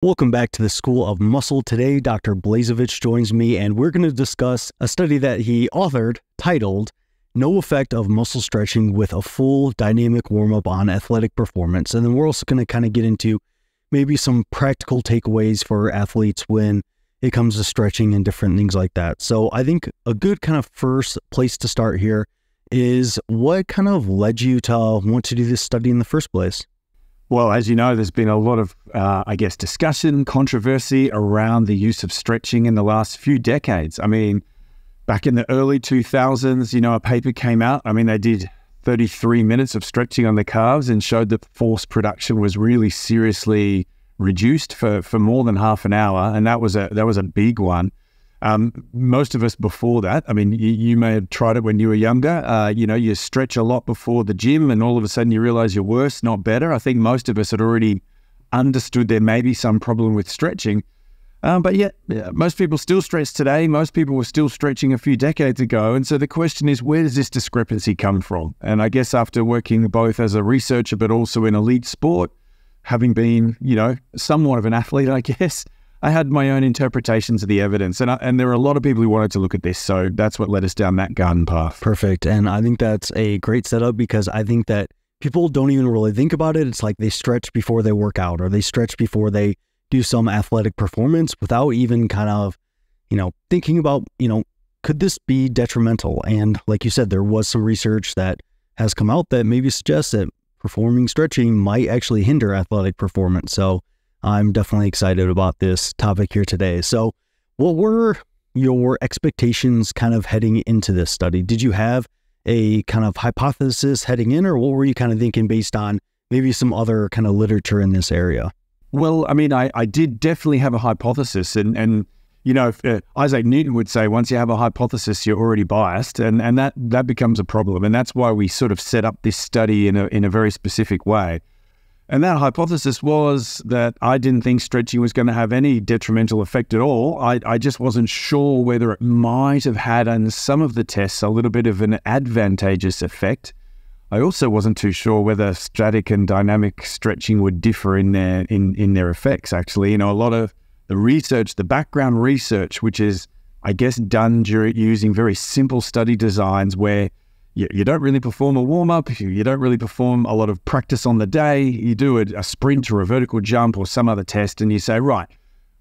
Welcome back to the School of Muscle. Today, Dr. BLAZEVICH joins me, and we're going to discuss a study that he authored titled, No Effect of Muscle Stretching with a Full Dynamic Warm-Up on Athletic Performance. And then we're also going to kind of get into maybe some practical takeaways for athletes when it comes to stretching and different things like that. So I think a good kind of first place to start here is what kind of led you to want to do this study in the first place? Well, as you know, there's been a lot of, discussion, controversy around the use of stretching in the last few decades. I mean, back in the early 2000s, a paper came out. I mean, they did 33 minutes of stretching on the calves and showed that force production was really seriously reduced for more than half an hour. And that was a big one. Most of us before that, I mean, you may have tried it when you were younger. You stretch a lot before the gym and all of a sudden you realize you're worse, not better. I think most of us had already understood there may be some problem with stretching. But yet, most people still stretch today. Most people were still stretching a few decades ago. And so the question is, where does this discrepancy come from? And I guess after working both as a researcher, but also in elite sport, having been, somewhat of an athlete, I guess, I had my own interpretations of the evidence, and there are a lot of people who wanted to look at this, so that's what led us down that garden path. Perfect, and I think that's a great setup because I think that people don't even really think about it. It's like they stretch before they work out, or they stretch before they do some athletic performance without even kind of, thinking about, could this be detrimental? And like you said, there was some research that has come out that maybe suggests that performing stretching might actually hinder athletic performance. So I'm definitely excited about this topic here today. So what were your expectations kind of heading into this study? Did you have a kind of hypothesis heading in, or what were you kind of thinking based on maybe some other kind of literature in this area? Well, I mean, I did definitely have a hypothesis, and Isaac Newton would say, once you have a hypothesis, you're already biased, and that becomes a problem. And that's why we sort of set up this study in a very specific way. And that hypothesis was that I didn't think stretching was going to have any detrimental effect at all. I just wasn't sure whether it might have had, on some of the tests, a little bit of an advantageous effect. I also wasn't too sure whether static and dynamic stretching would differ in their effects, actually. A lot of the research, the background research, which is, I guess, done using very simple study designs where you don't really perform a warm-up, you don't really perform a lot of practice on the day, you do a sprint or a vertical jump or some other test, and you say, right,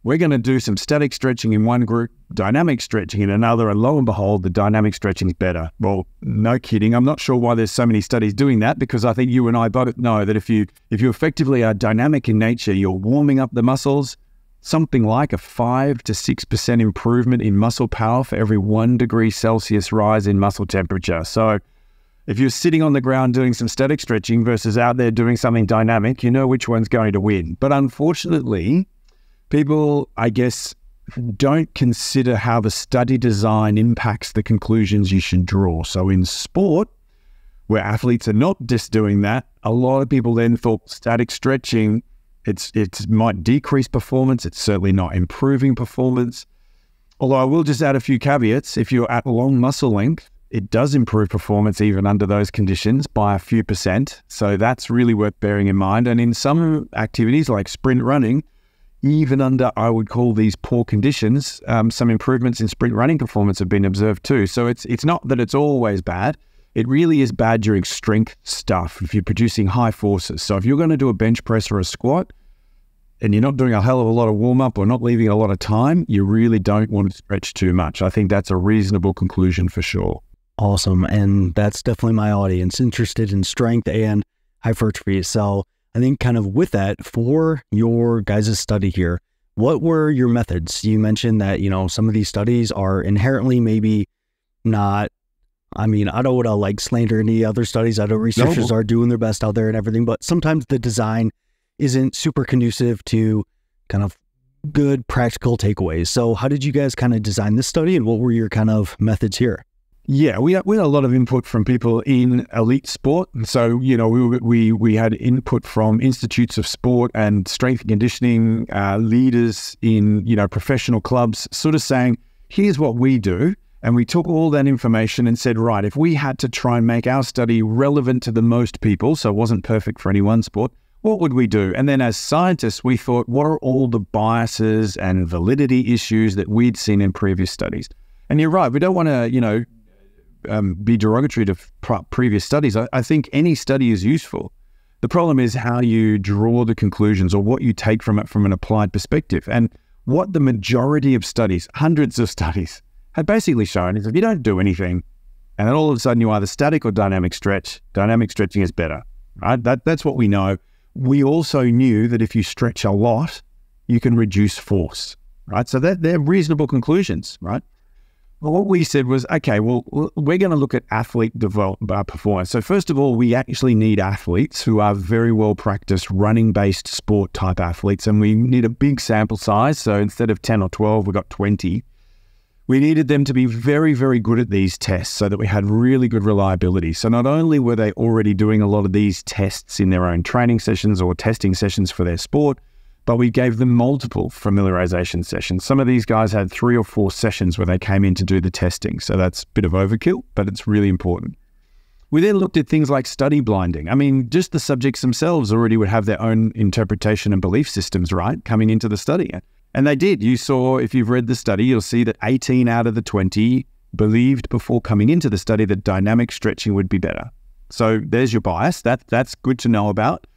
we're going to do some static stretching in one group, dynamic stretching in another, and lo and behold, the dynamic stretching is better. Well, no kidding. I'm not sure why there's so many studies doing that, because I think you and I both know that if you effectively are dynamic in nature, you're warming up the muscles, something like a 5 to 6% improvement in muscle power for every 1 degree Celsius rise in muscle temperature. So if you're sitting on the ground doing some static stretching versus out there doing something dynamic, you know which one's going to win. But unfortunately, people, I guess, don't consider how the study design impacts the conclusions you should draw. So in sport, where athletes are not just doing that, a lot of people then thought static stretching, it might decrease performance. It's certainly not improving performance. Although I will just add a few caveats. If you're at long muscle length, it does improve performance even under those conditions by a few percent. So that's really worth bearing in mind. And in some activities like sprint running, even under, I would call these poor conditions, some improvements in sprint running performance have been observed too. So it's not that it's always bad. It really is bad during strength stuff if you're producing high forces. So if you're going to do a bench press or a squat and you're not doing a hell of a lot of warm-up or not leaving a lot of time, you really don't want to stretch too much. I think that's a reasonable conclusion for sure. Awesome. And that's definitely my audience, interested in strength and hypertrophy. So I think kind of with that, for your guys' study here, what were your methods? You mentioned that, some of these studies are inherently maybe not, I don't want to like slander any other studies. I know researchers are doing their best out there and everything, but sometimes the design isn't super conducive to kind of good practical takeaways. So how did you guys kind of design this study, and what were your kind of methods here? Yeah, we had a lot of input from people in elite sport. So, we had input from institutes of sport and strength and conditioning leaders in, professional clubs, sort of saying, here's what we do. And we took all that information and said, right, if we had to try and make our study relevant to the most people, so it wasn't perfect for any one sport, what would we do? And then as scientists, we thought, what are all the biases and validity issues that we'd seen in previous studies? And you're right, we don't want to, be derogatory to previous studies. I think any study is useful. The problem is how you draw the conclusions or what you take from it from an applied perspective. And what the majority of studies, hundreds of studies, have basically shown is if you don't do anything and then all of a sudden you either static or dynamic stretching is better, right? That's what we know. We also knew that if you stretch a lot, you can reduce force, right? So they're reasonable conclusions, right? Well, what we said was, okay, well, we're going to look at athlete performance. So first of all, we actually need athletes who are very well practiced running-based sport type athletes, and we need a big sample size. So instead of 10 or 12, we got 20. We needed them to be very, very good at these tests so that we had really good reliability. So not only were they already doing a lot of these tests in their own training sessions or testing sessions for their sport, but we gave them multiple familiarization sessions. Some of these guys had 3 or 4 sessions where they came in to do the testing. So that's a bit of overkill, but it's really important. We then looked at things like study blinding. I mean, just the subjects themselves already would have their own interpretation and belief systems, right, coming into the study. And they did. You saw, if you've read the study, you'll see that 18 out of the 20 believed before coming into the study that dynamic stretching would be better. So there's your bias. That's good to know about.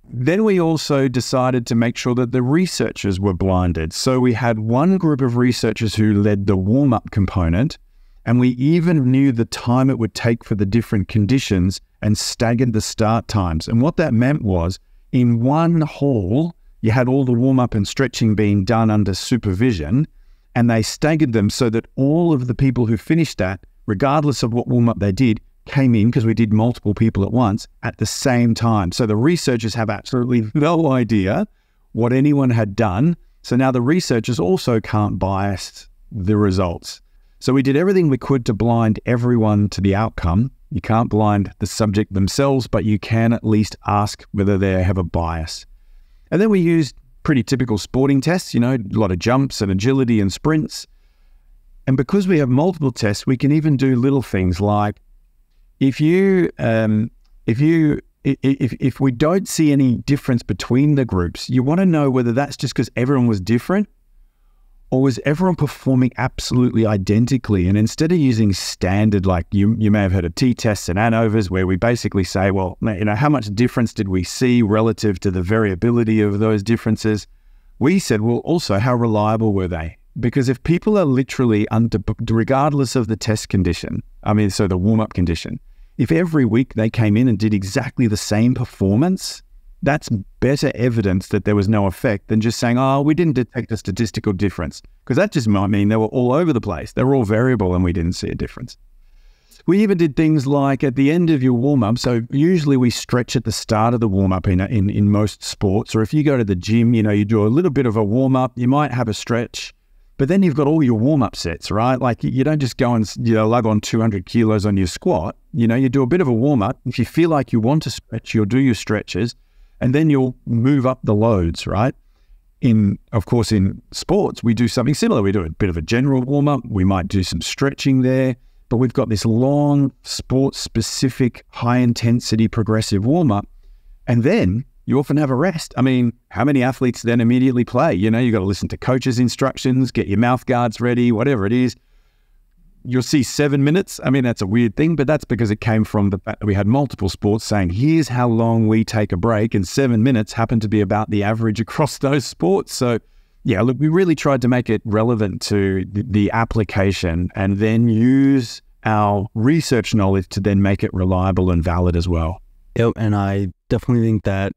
Then we also decided to make sure that the researchers were blinded. So we had one group of researchers who led the warm-up component, and we even knew the time it would take for the different conditions and staggered the start times. And what that meant was, in one hall, you had all the warm-up and stretching being done under supervision, and they staggered them so that all of the people who finished that, regardless of what warm-up they did, came in, because we did multiple people at once, at the same time. So the researchers have absolutely no idea what anyone had done. So now the researchers also can't bias the results. So we did everything we could to blind everyone to the outcome. You can't blind the subject themselves, but you can at least ask whether they have a bias. And then we used pretty typical sporting tests, a lot of jumps and agility and sprints. And because we have multiple tests, we can even do little things like, if we don't see any difference between the groups, you want to know whether that's just because everyone was different, or was everyone performing absolutely identically? And instead of using standard, like you may have heard of t-tests and ANOVAs, where we basically say, well, how much difference did we see relative to the variability of those differences? We said, well, also, how reliable were they? Because if people are literally regardless of the test condition, so the warm-up condition, if every week they came in and did exactly the same performance, that's better evidence that there was no effect than just saying, we didn't detect a statistical difference. Because that just might mean they were all over the place. They were all variable and we didn't see a difference. We even did things like at the end of your warm-up, so usually we stretch at the start of the warm-up in most sports, or if you go to the gym, you do a little bit of a warm-up, you might have a stretch, but then you've got all your warm-up sets, right? Like you don't just go and lug on 200 kilos on your squat. You do a bit of a warm-up. If you feel like you want to stretch, you'll do your stretches, and then you'll move up the loads, right? Of course, in sports, we do something similar. We do a bit of a general warm-up. We might do some stretching there, but we've got this long, sports-specific, high-intensity progressive warm-up, and then you often have a rest. How many athletes then immediately play? You got to listen to coaches' instructions, get your mouth guards ready, whatever it is. You'll see 7 minutes. That's a weird thing, but that's because it came from the fact that we had multiple sports saying, here's how long we take a break, and 7 minutes happened to be about the average across those sports. So yeah, look, we really tried to make it relevant to the application and then use our research knowledge to then make it reliable and valid as well. Yep, and I definitely think that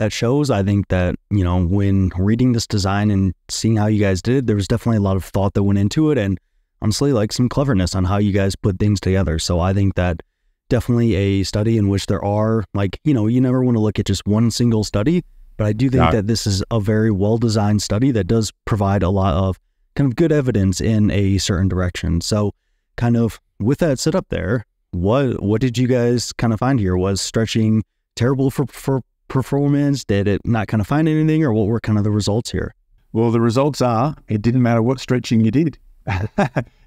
shows. I think that, when reading this design and seeing how you guys did it, there was definitely a lot of thought that went into it, and honestly, like some cleverness on how you guys put things together. So I think that definitely a study in which there are, you never want to look at just one single study, but I do think that this is a very well-designed study that does provide a lot of kind of good evidence in a certain direction. So kind of with that set up there, what did you guys kind of find here? Was stretching terrible for performance? Did it not kind of find anything, or what were kind of the results here? Well, the results are, it didn't matter what stretching you did.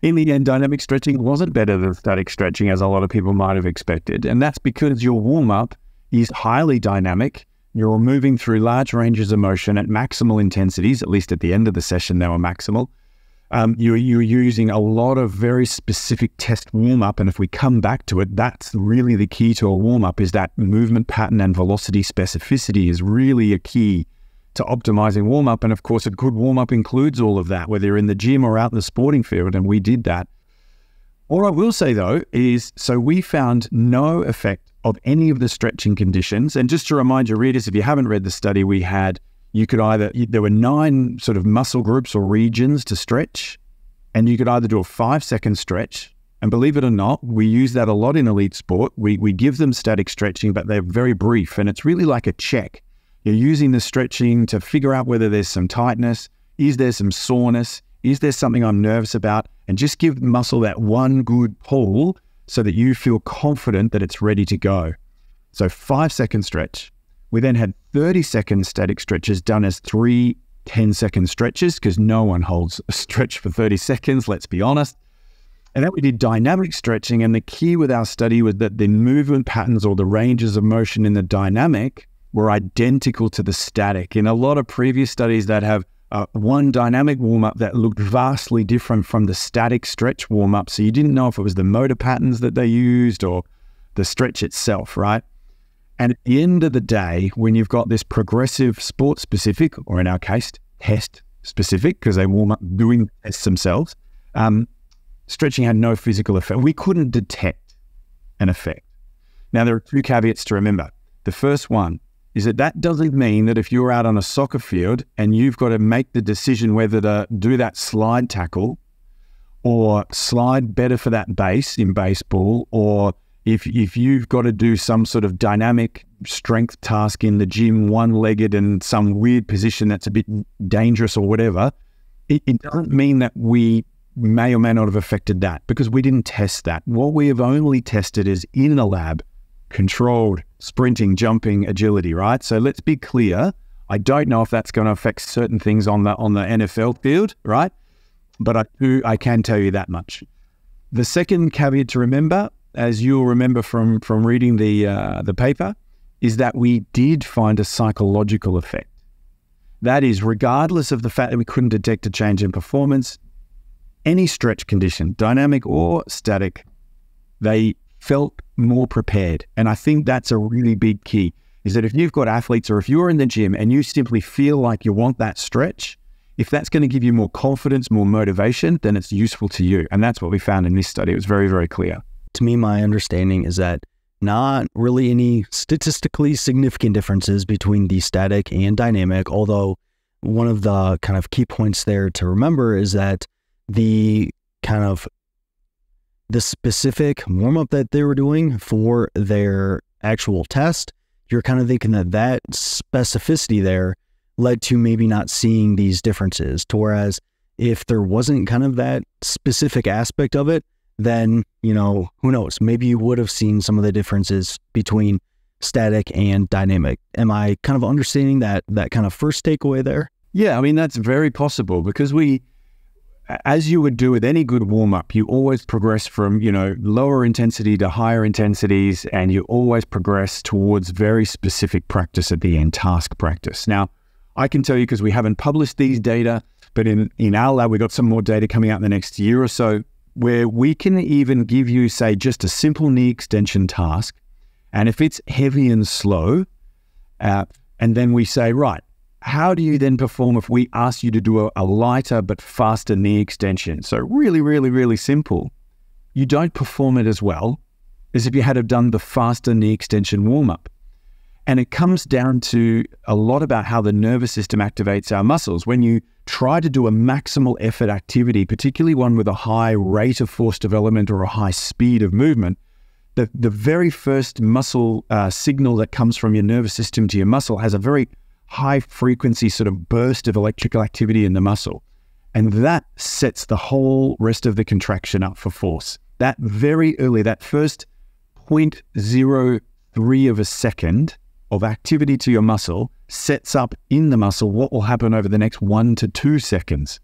In the end, dynamic stretching wasn't better than static stretching, as a lot of people might have expected. And that's because your warm-up is highly dynamic. You're moving through large ranges of motion at maximal intensities, at least at the end of the session, they were maximal. You're using a lot of very specific test warm-up, and if we come back to it, that's really the key to a warm-up, is that movement pattern and velocity specificity is really a key to optimizing warm-up. And of course, a good warm-up includes all of that, whether you're in the gym or out in the sporting field, and we did that. All I will say though is, so we found no effect of any of the stretching conditions. And just to remind your readers, if you haven't read the study, there were 9 sort of muscle groups or regions to stretch, and you could either do a 5-second stretch, and believe it or not, we use that a lot in elite sport. We give them static stretching, but they're very brief, and it's really like a check. You're using the stretching to figure out whether there's some tightness, is there some soreness, is there something I'm nervous about, and just give the muscle that one good pull so that you feel confident that it's ready to go. So 5-second stretch. We then had 30-second static stretches done as 3 10-second stretches, because no one holds a stretch for 30 seconds, let's be honest. And then we did dynamic stretching, and the key with our study was that the movement patterns or the ranges of motion in the dynamic were identical to the static. In a lot of previous studies that have one dynamic warm-up that looked vastly different from the static stretch warm-up, so you didn't know if it was the motor patterns that they used or the stretch itself, right? And at the end of the day, when you've got this progressive sport-specific, or in our case, test-specific, because they warm up doing tests themselves, stretching had no physical effect. We couldn't detect an effect. Now, there are 2 caveats to remember. The first one is that doesn't mean that if you're out on a soccer field and you've got to make the decision whether to do that slide tackle or slide better for that base in baseball, or if you've got to do some sort of dynamic strength task in the gym, one-legged in some weird position that's a bit dangerous or whatever, it doesn't mean that we may or may not have affected that, because we didn't test that. What we have only tested is in a lab, controlled sprinting, jumping, agility, right? So let's be clear. I don't know if that's going to affect certain things on the NFL field, right? But I can tell you that much. The second caveat to remember, as you'll remember from reading the paper, is that we did find a psychological effect. That is, regardless of the fact that we couldn't detect a change in performance, any stretch condition, dynamic or static, they felt more prepared. And I think that's a really big key, is that if you've got athletes or if you're in the gym and you simply feel like you want that stretch, if that's going to give you more confidence, more motivation, then it's useful to you. And that's what we found in this study. It was very, very clear. To me, my understanding is that not really any statistically significant differences between the static and dynamic, although one of the kind of key points there to remember is that the specific warm-up that they were doing for their actual test, you're kind of thinking that specificity there led to maybe not seeing these differences. Whereas if there wasn't kind of that specific aspect of it, then, who knows, maybe you would have seen some of the differences between static and dynamic. Am I kind of understanding that kind of first takeaway there? Yeah, I mean, that's very possible, because as you would do with any good warm-up, you always progress from, lower intensity to higher intensities, and you always progress towards very specific practice at the end, task practice. Now, I can tell you, because we haven't published these data, but in our lab, we've got some more data coming out in the next year or so, where we can even give you, say, just a simple knee extension task. And if it's heavy and slow, and then we say, right, how do you then perform if we ask you to do a lighter but faster knee extension? So really, really, really simple. You don't perform it as well as if you had have done the faster knee extension warm-up. And it comes down to a lot about how the nervous system activates our muscles. When you try to do a maximal effort activity, particularly one with a high rate of force development or a high speed of movement, the very first muscle signal that comes from your nervous system to your muscle has a very high frequency sort of burst of electrical activity in the muscle. And that sets the whole rest of the contraction up for force. That very early, that first 0.03 of a second of activity to your muscle sets up in the muscle what will happen over the next 1 to 2 seconds.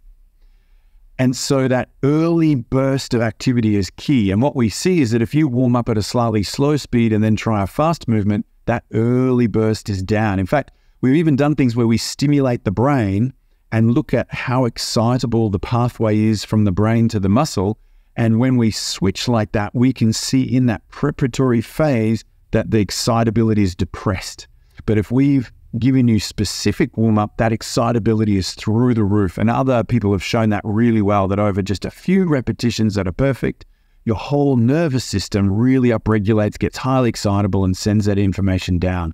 And so that early burst of activity is key. And what we see is that if you warm up at a slightly slow speed and then try a fast movement, that early burst is down. In fact, we've even done things where we stimulate the brain and look at how excitable the pathway is from the brain to the muscle. And when we switch like that, we can see in that preparatory phase that the excitability is depressed. But if we've given you specific warm-up, that excitability is through the roof. And other people have shown that really well, that over just a few repetitions that are perfect, your whole nervous system really upregulates, gets highly excitable, and sends that information down.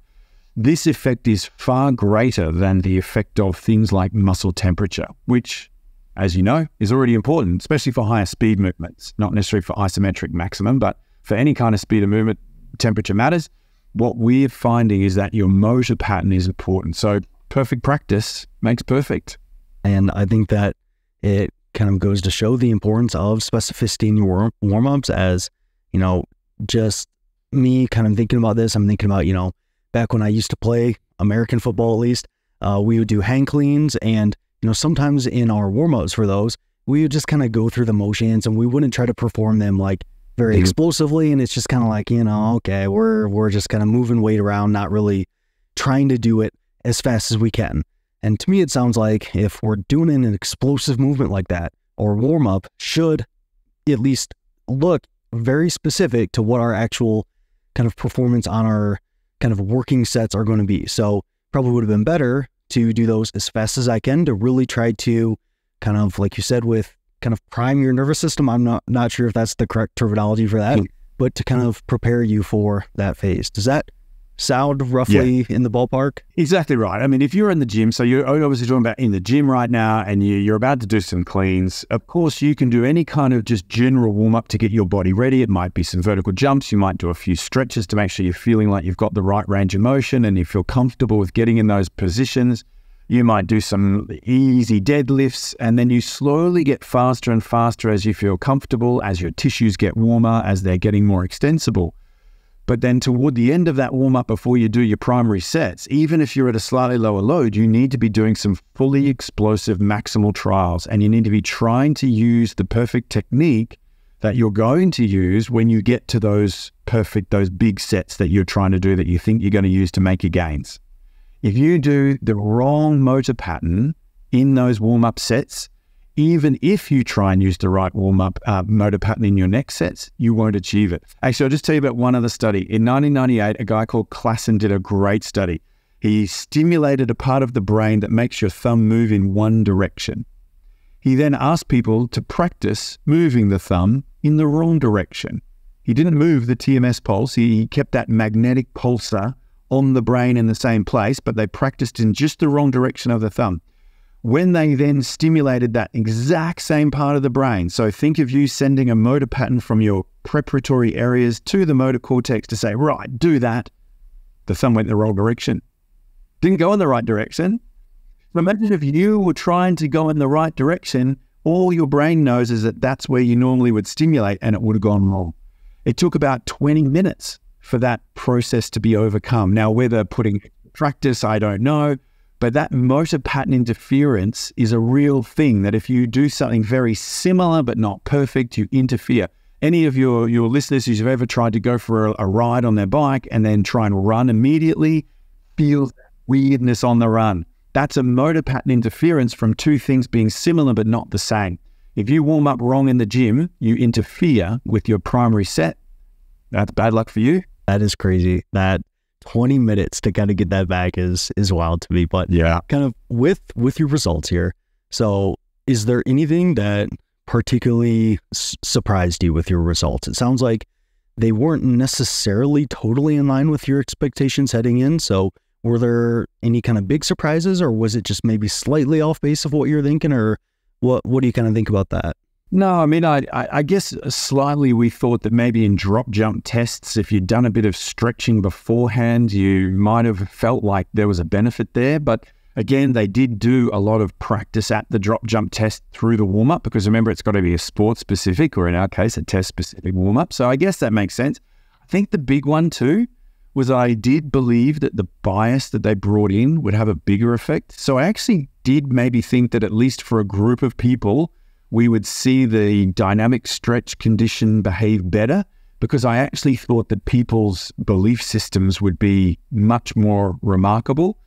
This effect is far greater than the effect of things like muscle temperature, which, as you know, is already important, especially for higher speed movements, not necessarily for isometric maximum, but for any kind of speed of movement, temperature matters. What we're finding is that your motor pattern is important. So perfect practice makes perfect. And I think that it kind of goes to show the importance of specificity in your warm-ups. As, you know, just me kind of thinking about this, I'm thinking about, you know, back when I used to play American football, at least, we would do hang cleans, and, you know, sometimes in our warm-ups for those, we would just kind of go through the motions, and we wouldn't try to perform them like very explosively. And it's just kind of like, you know, okay, we're just kind of moving weight around, not really trying to do it as fast as we can. And to me, it sounds like if we're doing an explosive movement like that, our warm-up should at least look very specific to what our actual kind of performance on our kind of working sets are going to be. So probably would have been better to do those as fast as I can, to really try to kind of, like you said, with kind of prime your nervous system. I'm not sure if that's the correct terminology for that, but to kind of prepare you for that phase. Does that sound roughly in the ballpark? Exactly right. I mean, if you're in the gym, so you're obviously talking about in the gym right now, and you're about to do some cleans, of course you can do any kind of just general warm-up to get your body ready. It might be some vertical jumps. You might do a few stretches to make sure you're feeling like you've got the right range of motion and you feel comfortable with getting in those positions. You might do some easy deadlifts, and then you slowly get faster and faster as you feel comfortable, as your tissues get warmer, as they're getting more extensible. But then toward the end of that warm-up, before you do your primary sets, even if you're at a slightly lower load, you need to be doing some fully explosive maximal trials, and you need to be trying to use the perfect technique that you're going to use when you get to those big sets that you're trying to do, that you think you're going to use to make your gains. If you do the wrong motor pattern in those warm-up sets, even if you try and use the right warm-up motor pattern in your next sets, you won't achieve it. Actually, I'll just tell you about one other study. In 1998, a guy called Klassen did a great study. He stimulated a part of the brain that makes your thumb move in one direction. He then asked people to practice moving the thumb in the wrong direction. He didn't move the TMS pulse. He kept that magnetic pulsar on the brain in the same place, but they practiced in just the wrong direction of the thumb. When they then stimulated that exact same part of the brain, so think of you sending a motor pattern from your preparatory areas to the motor cortex to say, right, do that, the thumb went in the wrong direction. Didn't go in the right direction. Imagine if you were trying to go in the right direction, all your brain knows is that that's where you normally would stimulate, and it would have gone wrong. It took about 20 minutes for that process to be overcome. Now, whether putting practice, I don't know, but that motor pattern interference is a real thing, that if you do something very similar but not perfect, you interfere. Any of your listeners who've ever tried to go for a ride on their bike and then try and run immediately feels weirdness on the run. That's a motor pattern interference from two things being similar but not the same. If you warm up wrong in the gym, you interfere with your primary set. That's bad luck for you. That is crazy. That 20 minutes to kind of get that back is wild to me. But yeah, kind of with your results here. So is there anything that particularly surprised you with your results? It sounds like they weren't necessarily totally in line with your expectations heading in. So were there any kind of big surprises, or was it just maybe slightly off base of what you're thinking, or what do you kind of think about that? No, I mean, I guess slightly we thought that maybe in drop jump tests, if you'd done a bit of stretching beforehand, you might have felt like there was a benefit there. But again, they did do a lot of practice at the drop jump test through the warm-up, because remember, it's got to be a sport-specific, or in our case, a test-specific warm-up. So I guess that makes sense. I think the big one too was I did believe that the bias that they brought in would have a bigger effect. So I actually did maybe think that at least for a group of people, we would see the dynamic stretch condition behave better, because I actually thought that people's belief systems would be much more remarkable.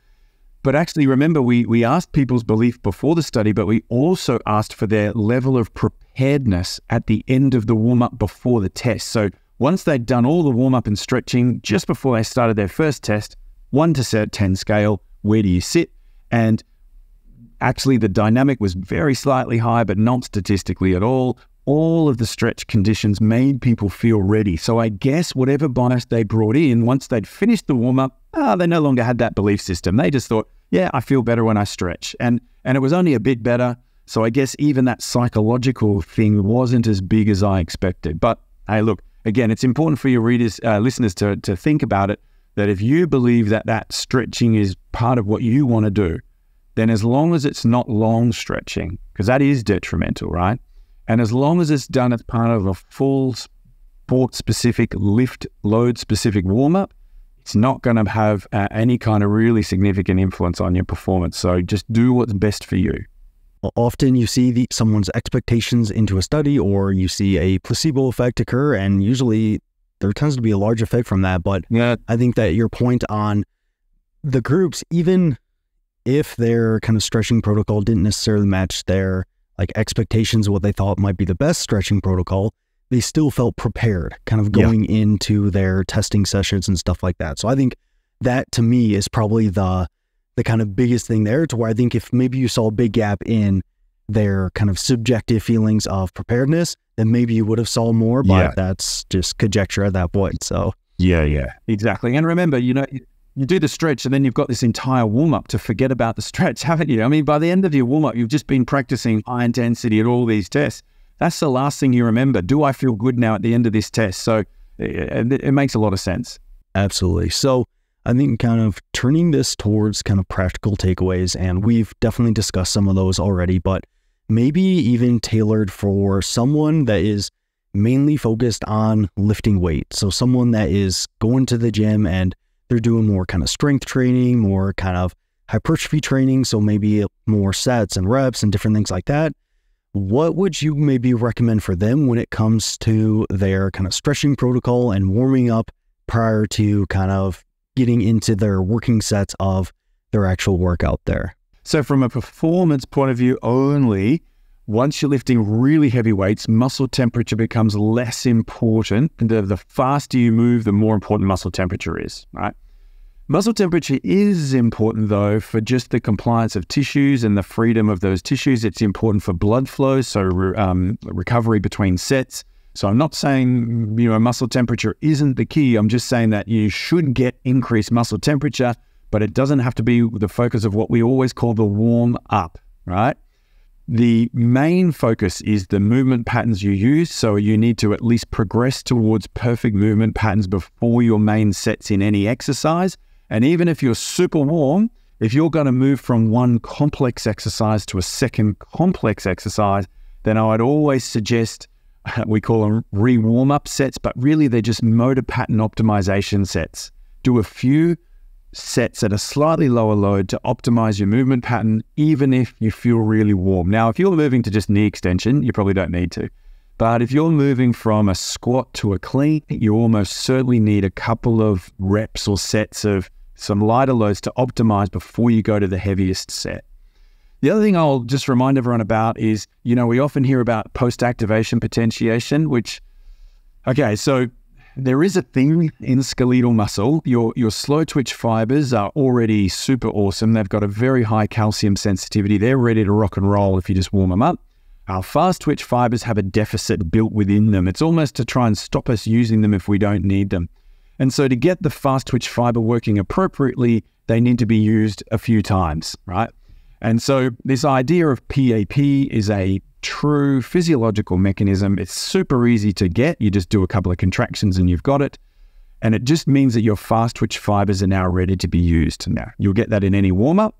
But actually, remember, we asked people's belief before the study, but we also asked for their level of preparedness at the end of the warm-up before the test. So once they'd done all the warm-up and stretching, just before they started their first test, 1 to 10 scale, where do you sit? And actually, the dynamic was very slightly high, but not statistically at all. All of the stretch conditions made people feel ready. So I guess whatever bias they brought in, once they'd finished the warm-up, they no longer had that belief system. They just thought, yeah, I feel better when I stretch. And it was only a bit better. So I guess even that psychological thing wasn't as big as I expected. But hey, look, again, it's important for your listeners to think about it, that if you believe that stretching is part of what you want to do, then as long as it's not long stretching, because that is detrimental, right? And as long as it's done as part of a full sport-specific, lift load-specific warm-up, it's not going to have any kind of really significant influence on your performance. So just do what's best for you. Often you see someone's expectations into a study, or you see a placebo effect occur, and usually there tends to be a large effect from that. But yeah, I think that your point on the groups, even if their kind of stretching protocol didn't necessarily match their expectations of what they thought might be the best stretching protocol, they still felt prepared kind of going into their testing sessions and stuff like that. So I think that to me is probably the kind of biggest thing there, to where I think if maybe you saw a big gap in their kind of subjective feelings of preparedness, then maybe you would have saw more, but that's just conjecture at that point. So yeah, exactly. And remember, you do the stretch and then you've got this entire warm-up to forget about the stretch, haven't you? I mean, by the end of your warm-up, you've just been practicing high intensity at all these tests. That's the last thing you remember. Do I feel good now at the end of this test? So it makes a lot of sense. Absolutely. So I think kind of turning this towards kind of practical takeaways, and we've definitely discussed some of those already, but maybe even tailored for someone that is mainly focused on lifting weight. So someone that is going to the gym and they're doing more kind of strength training, more kind of hypertrophy training, so maybe more sets and reps and different things like that. What would you maybe recommend for them when it comes to their kind of stretching protocol and warming up prior to kind of getting into their working sets of their actual workout there? So from a performance point of view only, once you're lifting really heavy weights, muscle temperature becomes less important. The faster you move, the more important muscle temperature is, right? Muscle temperature is important, though, for just the compliance of tissues and the freedom of those tissues. It's important for blood flow, so recovery between sets. So I'm not saying, muscle temperature isn't the key. I'm just saying that you should get increased muscle temperature, but it doesn't have to be the focus of what we always call the warm-up, right? The main focus is the movement patterns you use, so you need to at least progress towards perfect movement patterns before your main sets in any exercise. And even if you're super warm, if you're going to move from one complex exercise to a second complex exercise, then I would always suggest, we call them re-warm-up sets, but really they're just motor pattern optimization sets. Do a few sets at a slightly lower load to optimize your movement pattern, even if you feel really warm. Now, if you're moving to just knee extension, you probably don't need to. But if you're moving from a squat to a clean, you almost certainly need a couple of reps or sets of some lighter loads to optimize before you go to the heaviest set. The other thing I'll just remind everyone about is, we often hear about post-activation potentiation, which, so there is a thing in skeletal muscle. Your slow twitch fibers are already super awesome. They've got a very high calcium sensitivity. They're ready to rock and roll if you just warm them up. Our fast twitch fibers have a deficit built within them. It's almost to try and stop us using them if we don't need them. And so to get the fast twitch fiber working appropriately, they need to be used a few times, right? And so this idea of PAP is a true physiological mechanism. It's super easy to get. You just do a couple of contractions and you've got it. And it just means that your fast twitch fibers are now ready to be used. Now, you'll get that in any warm-up.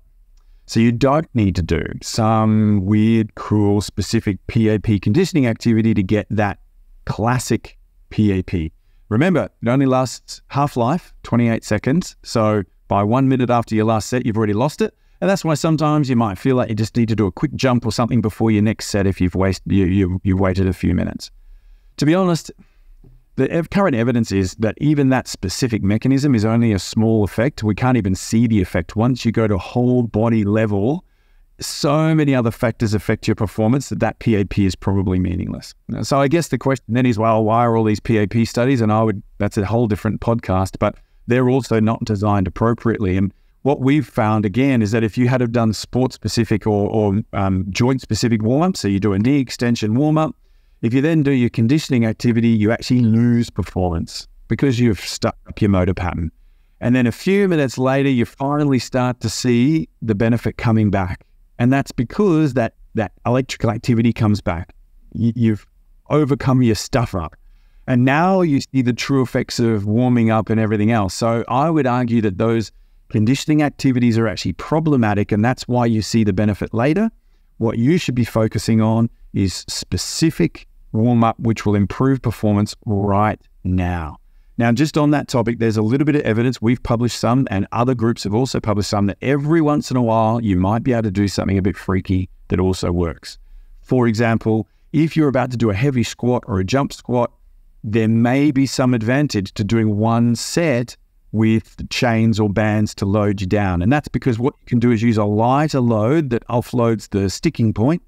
So you don't need to do some weird, cool, specific PAP conditioning activity to get that classic PAP. Remember, it only lasts half-life, 28 seconds. So by 1 minute after your last set, you've already lost it. And that's why sometimes you might feel like you just need to do a quick jump or something before your next set if you've waited a few minutes. To be honest, the current evidence is that even that specific mechanism is only a small effect. We can't even see the effect. Once you go to whole body level, so many other factors affect your performance that PAP is probably meaningless. So I guess the question then is, well, why are all these PAP studies? And that's a whole different podcast, but they're also not designed appropriately. And what we've found, again, is that if you had have done sport-specific or joint-specific warm-up, so you do a knee extension warm-up, if you then do your conditioning activity, you actually lose performance because you've stuck up your motor pattern. And then a few minutes later, you finally start to see the benefit coming back. And that's because that electrical activity comes back. You've overcome your stuff up. And now you see the true effects of warming up and everything else. So I would argue that those conditioning activities are actually problematic, and that's why you see the benefit later. What you should be focusing on is specific warm-up, which will improve performance right now. Now, just on that topic, there's a little bit of evidence. We've published some, and other groups have also published some, that every once in a while, you might be able to do something a bit freaky that also works. For example, if you're about to do a heavy squat or a jump squat, there may be some advantage to doing one set with chains or bands to load you down. And that's because what you can do is use a lighter load that offloads the sticking point.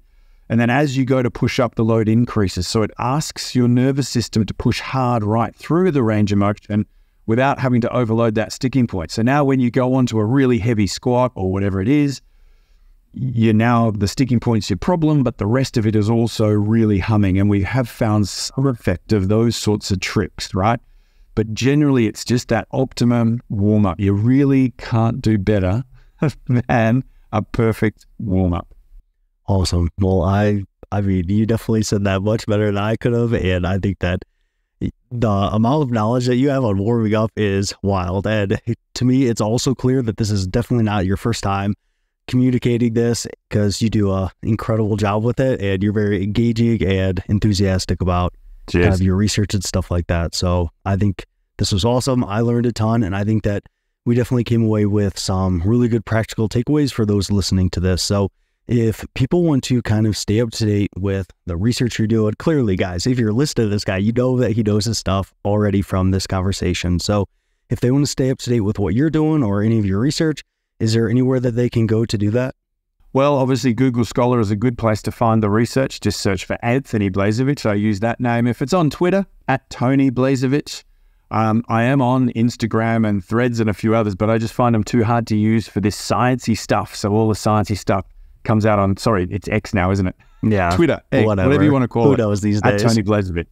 And then as you go to push up, the load increases. So it asks your nervous system to push hard right through the range of motion without having to overload that sticking point. So now when you go onto a really heavy squat or whatever it is, the sticking point's your problem, but the rest of it is also really humming. And we have found some effect of those sorts of tricks, right? But generally, it's just that optimum warm-up. You really can't do better than a perfect warm-up. Awesome. Well, I mean, you definitely said that much better than I could have, and I think that the amount of knowledge that you have on warming up is wild. And to me, it's also clear that this is definitely not your first time communicating this, because you do an incredible job with it, and you're very engaging and enthusiastic about kind of your research and stuff like that. So I think this was awesome. I learned a ton, and I think that we definitely came away with some really good practical takeaways for those listening to this. So if people want to kind of stay up to date with the research you're doing, clearly, guys, if you're listening to this guy, you know that he knows his stuff already from this conversation. So if they want to stay up to date with what you're doing or any of your research, is there anywhere that they can go to do that? Well, obviously, Google Scholar is a good place to find the research. Just search for Anthony BLAZEVICH. I use that name. If it's on Twitter, @TonyBLAZEVICH. I am on Instagram and Threads and a few others, but I just find them too hard to use for this sciencey stuff. So all the sciencey stuff comes out on, it's X now, isn't it? Yeah. Twitter, X, whatever you want to call it. Who knows these days? @Tony BLAZEVICH.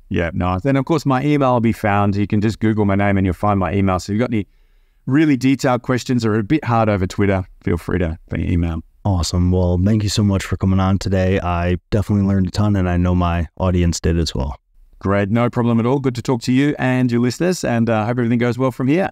Yeah, nice. And of course, my email will be found. You can just Google my name and you'll find my email. So if you've got any really detailed questions or a bit hard over Twitter, feel free to email. Awesome. Well, thank you so much for coming on today. I definitely learned a ton, and I know my audience did as well. Great. No problem at all. Good to talk to you and your listeners, and hope everything goes well from here.